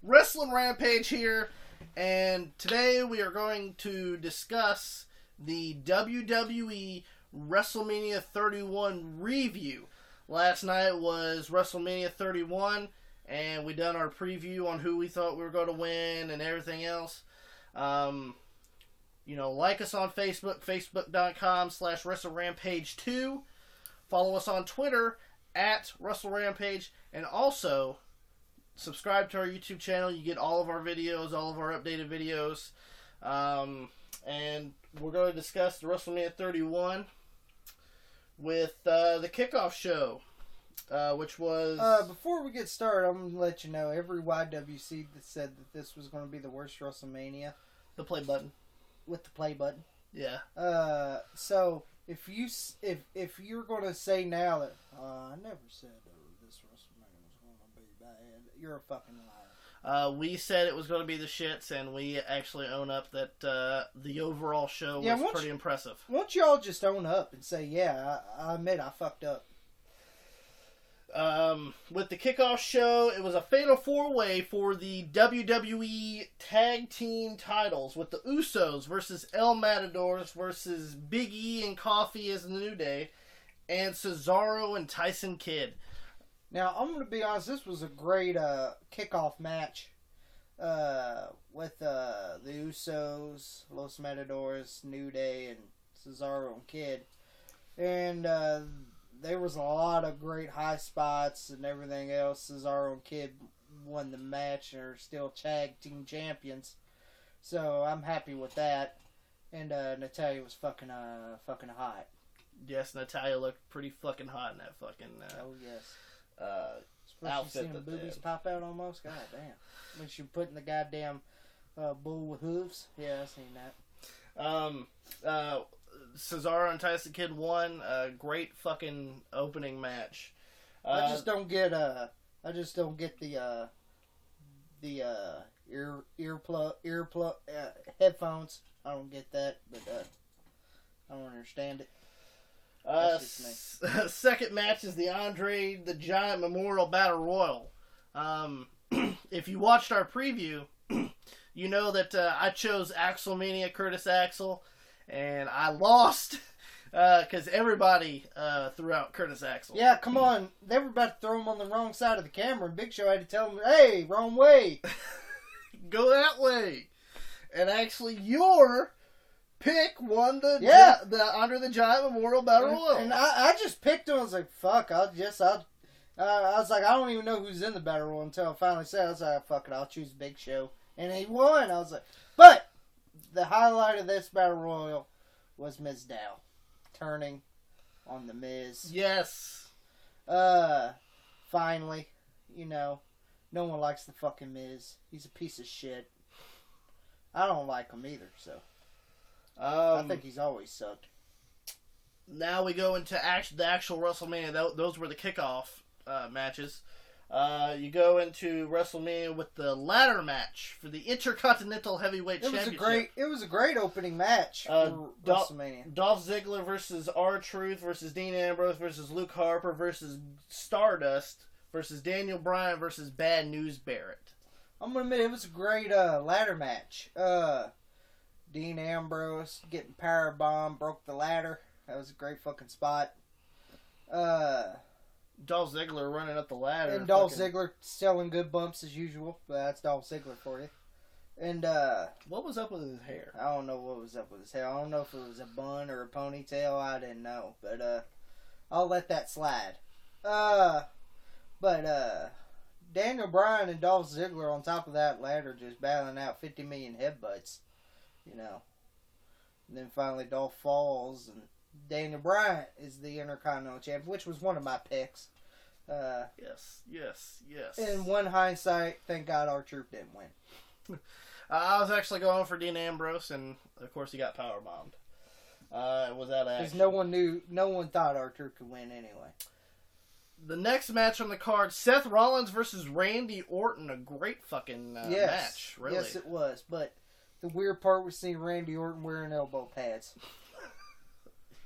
Wrestling Rampage here, and today we are going to discuss the WWE Wrestlemania 31 review. Last night was WrestleMania 31, and we done our preview on who we thought we were going to win and everything else. Like us on Facebook, facebook.com/WrestleRampage2. Follow us on Twitter at WrestleRampage, and also subscribe to our YouTube channel. You get all of our videos, all of our updated videos. And we're going to discuss the WrestleMania 31 with the kickoff show, which was... Before we get started, I'm going to let you know, every YWC that said that this was going to be the worst WrestleMania. The play button. With the play button. Yeah. So, if you're going to say now that, I never said this WrestleMania was going to be bad, you're a fucking liar. We said it was going to be the shits, and we actually own up that the overall show was pretty impressive. Why don't y'all just own up and say, yeah, I admit I fucked up. With the kickoff show, it was a fatal four-way for the WWE Tag Team titles, with the Usos versus El Matadors versus Big E and Coffee as the New Day, and Cesaro and Tyson Kidd. Now, I'm going to be honest, this was a great kickoff match with the Usos, Los Matadors, New Day, and Cesaro and Kidd. And there was a lot of great high spots and everything else. Cesaro and Kidd won the match and are still tag team champions. So I'm happy with that. And Natalya was fucking hot. Yes, Natalya looked pretty fucking hot in that fucking oh yes. Outfit. Seeing the boobies pop out almost. God damn. When she putting the goddamn bull with hooves. Yeah, I seen that. Cesaro and Tyson Kidd won a great fucking opening match. I just don't get the earplug headphones. I don't get that, but I don't understand it. Second match is the Andre the Giant Memorial Battle Royal. If you watched our preview, you know that I chose Axelmania, Curtis Axel, and I lost because everybody threw out Curtis Axel. Yeah, come on. They were about to throw him on the wrong side of the camera, and Big Show had to tell him, hey, wrong way. Go that way. And actually, your pick won the Andre the Giant Memorial Battle Royal. And I just picked him. I was like, fuck, I was like, I don't even know who's in the Battle Royal until I finally said, I was like, fuck it, I'll choose Big Show. And he won. I was like, but the highlight of this Battle Royal was Ms. Dow turning on the Miz. Yes. Finally, no one likes the fucking Miz. He's a piece of shit. I don't like him either, so. I think he's always sucked. Now we go into the actual WrestleMania. Those were the kickoff matches. You go into WrestleMania with the ladder match for the Intercontinental Heavyweight Championship. It was a great opening match for WrestleMania. Dolph Ziggler versus R-Truth versus Dean Ambrose versus Luke Harper versus Stardust versus Daniel Bryan versus Bad News Barrett. I'm gonna admit it was a great ladder match. Dean Ambrose getting powerbombed, broke the ladder. That was a great fucking spot. Dolph Ziggler running up the ladder. And Dolph Ziggler selling good bumps as usual. That's Dolph Ziggler for you. And what was up with his hair? I don't know what was up with his hair. I don't know if it was a bun or a ponytail. I didn't know. But I'll let that slide. But Daniel Bryan and Dolph Ziggler on top of that ladder just battling out 50 million headbutts. And then finally Dolph falls and Daniel Bryan is the Intercontinental Champion, which was one of my picks. Yes. In one hindsight, thank God R-Truth didn't win. I was actually going for Dean Ambrose, and of course he got powerbombed. Was that action? Because no one thought R-Truth could win anyway. The next match on the card, Seth Rollins versus Randy Orton. A great fucking match, really. Yes, it was, but the weird part was seeing Randy Orton wearing elbow pads.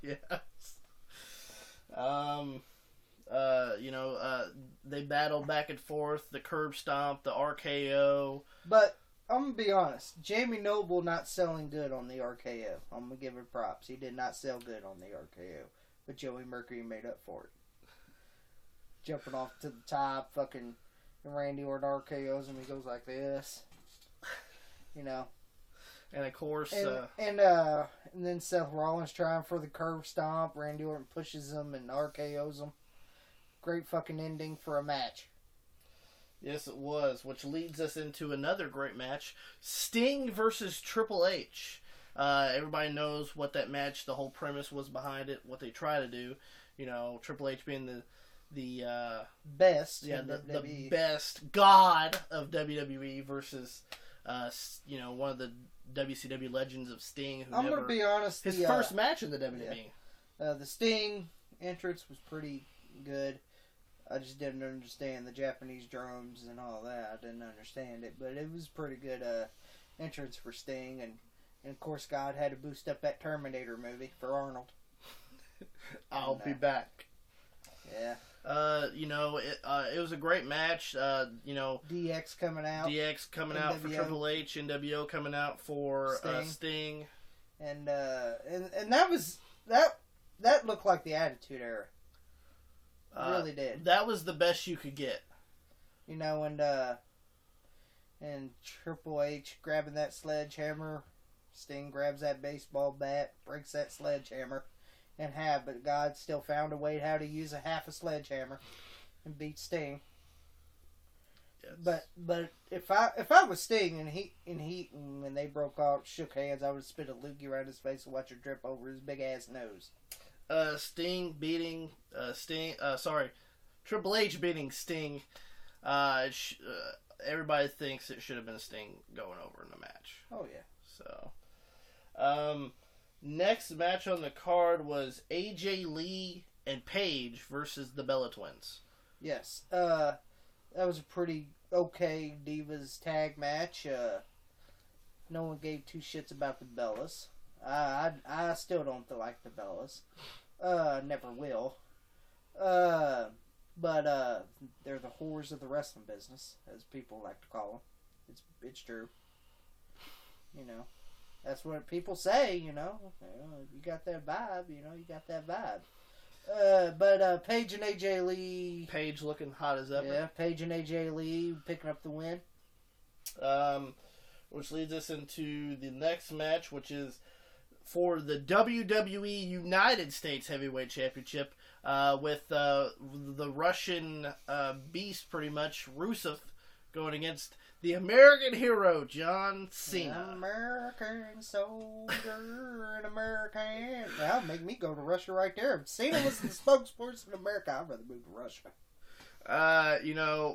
Yes. They battled back and forth, the curb stomp, the RKO. But I'm going to be honest, Jamie Noble not selling good on the RKO. I'm going to give her props. He did not sell good on the RKO. But Joey Mercury made up for it. Jumping off to the top, fucking Randy Orton RKOs him. He goes like this. You know. And of course... And then Seth Rollins trying for the curb stomp. Randy Orton pushes him and RKOs him. Great fucking ending for a match. Yes, it was, which leads us into another great match. Sting versus Triple H. Everybody knows what that match, the whole premise was behind it, what they try to do. You know, Triple H being the best. Yeah, the best god of WWE versus, one of the WCW legends of Sting. I'm going to be honest. His first match in the WWE. Yeah. The Sting entrance was pretty good. I just didn't understand the Japanese drums and all that. I didn't understand it, but it was pretty good entrance for Sting, and of course God had to boost up that Terminator movie for Arnold. I'll be back. Yeah. It was a great match. DX coming out. DX coming out for Triple H. NWO coming out for Sting. And that was that looked like the Attitude Era. Really did. That was the best you could get. You know, and Triple H grabbing that sledgehammer, Sting grabs that baseball bat, breaks that sledgehammer, but God still found a way how to use a half a sledgehammer and beat Sting. Yes. But if I was Sting and when they broke off, shook hands, I would spit a loogie around his face and watch it drip over his big ass nose. Sting beating Triple H beating Sting. Everybody thinks it should have been Sting going over in the match. Oh yeah. So, next match on the card was AJ Lee and Paige versus the Bella Twins. Yes. That was a pretty okay Divas tag match. No one gave two shits about the Bellas. I still don't like the Bellas. Never will. But they're the whores of the wrestling business, as people like to call them. It's true. You know, that's what people say. You got that vibe. You got that vibe. But Paige and AJ Lee. Paige looking hot as ever. Yeah, Paige and AJ Lee picking up the win. Which leads us into the next match, which is for the WWE United States Heavyweight Championship, with the Russian beast, pretty much, Rusev, going against the American hero, John Cena. American soldier, an American. That'll make me go to Russia right there. If Cena was the spokesperson in America, I'd rather move to Russia.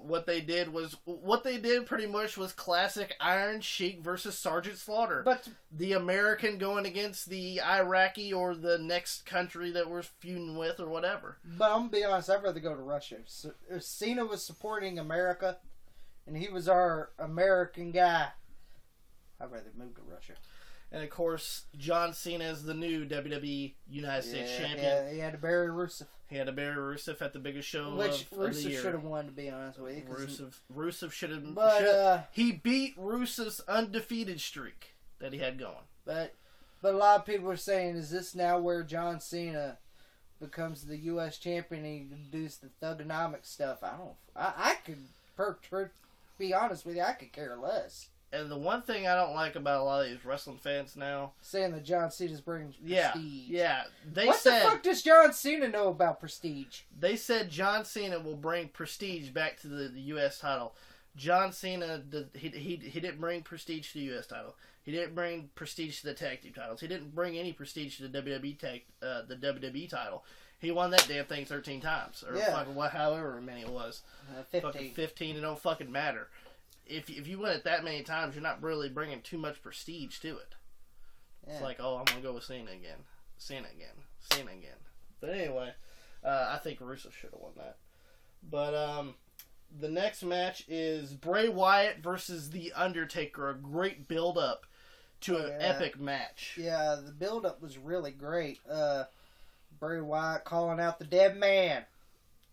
What they did pretty much was classic Iron Sheik versus Sergeant Slaughter. But the American going against the Iraqi or the next country that we're feuding with or whatever. But I'm gonna be honest, I'd rather go to Russia. So if Cena was supporting America and he was our American guy, I'd rather move to Russia. And of course, John Cena is the new WWE United States Champion. Yeah, he had to bury Rusev. He had to bury Rusev at the biggest show of the year. Rusev should have won, to be honest with you. Rusev should have. But he beat Rusev's undefeated streak that he had going. But a lot of people are saying, is this now where John Cena becomes the U.S. champion and he can do the thugonomic stuff? I could be honest with you, I could care less. And the one thing I don't like about a lot of these wrestling fans now, saying that John Cena's bringing prestige. Yeah. What the fuck does John Cena know about prestige? They said John Cena will bring prestige back to the U.S. title. John Cena, he didn't bring prestige to the U.S. title. He didn't bring prestige to the tag team titles. He didn't bring any prestige to the WWE title. He won that damn thing 13 times, or however many it was. 15. 15. It don't fucking matter. If you win it that many times, you're not really bringing too much prestige to it. Yeah. It's like, I'm going to go with Cena again. But anyway, I think Rusev should have won that. But the next match is Bray Wyatt versus The Undertaker. A great build-up to an epic match. Yeah, the build-up was really great. Bray Wyatt calling out the dead man.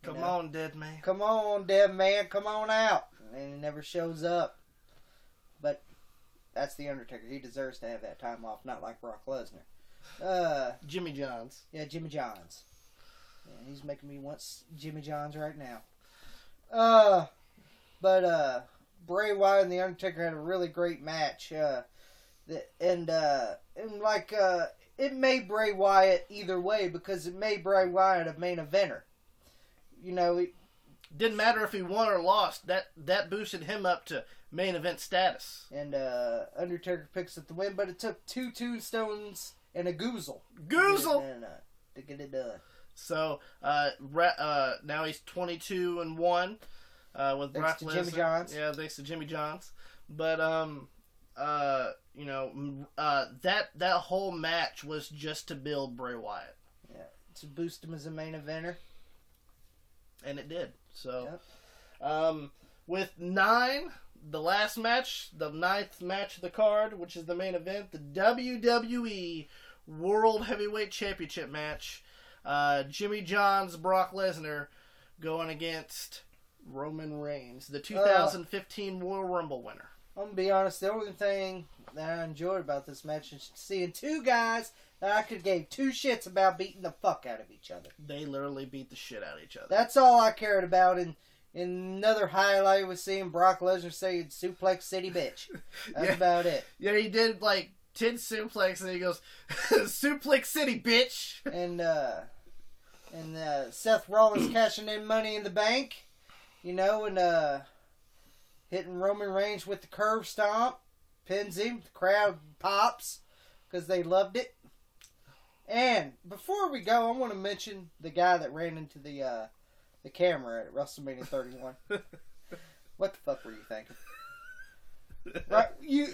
Come on, dead man. Come on, dead man. Come on out. And he never shows up. But that's the Undertaker. He deserves to have that time off, not like Brock Lesnar. Jimmy Johns. Yeah, Jimmy Johns. Yeah, he's making me want Jimmy Johns right now. But Bray Wyatt and the Undertaker had a really great match. And it made Bray Wyatt either way, because it made Bray Wyatt a main eventer. You know, didn't matter if he won or lost. That boosted him up to main event status. And Undertaker picks up the win, but it took 2 tombstones and a goozle. To get it done. So now he's 22-1 with Brock Lesnar. Jimmy Johns. Yeah, thanks to Jimmy Johns. But that whole match was just to build Bray Wyatt. Yeah, to boost him as a main eventer. And it did. So, yep. With 9, the last match, the 9th match of the card, which is the main event, the WWE World Heavyweight Championship match. Jimmy Johns, Brock Lesnar going against Roman Reigns, the 2015 Royal Rumble winner. I'm going to be honest, the only thing that I enjoyed about this match is seeing 2 guys that I could give 2 shits about beating the fuck out of each other. They literally beat the shit out of each other. That's all I cared about. And another highlight was seeing Brock Lesnar say Suplex City bitch. That's about it. Yeah, he did like 10 suplex and he goes, Suplex City bitch. And Seth Rollins cashing in Money in the Bank. You know, and hitting Roman Reigns with the curve stomp. Pins him. The crowd pops because they loved it. And before we go, I want to mention the guy that ran into the camera at WrestleMania 31. What the fuck were you thinking? Right,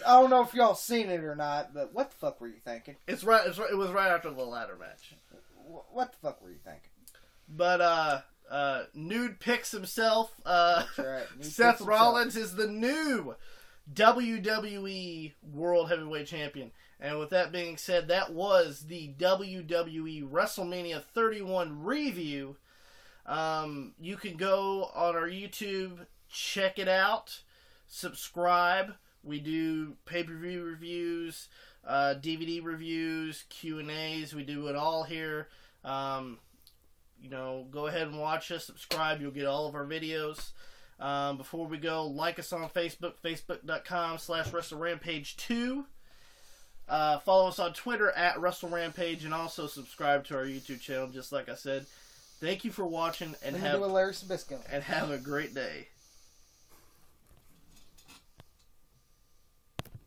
I don't know if y'all seen it or not, but what the fuck were you thinking? It was right after the ladder match. What the fuck were you thinking? But Nude picks himself. That's right. Seth Rollins is the new WWE World Heavyweight Champion. And with that being said, that was the WWE Wrestlemania 31 review. You can go on our YouTube, check it out, subscribe. We do pay-per-view reviews, DVD reviews, Q&As. We do it all here. Go ahead and watch us, subscribe. You'll get all of our videos. Before we go, like us on Facebook, facebook.com/WrestleRampage2. Follow us on Twitter @WrestleRampage, and also subscribe to our YouTube channel, just like I said. Thank you for watching, and have a great day.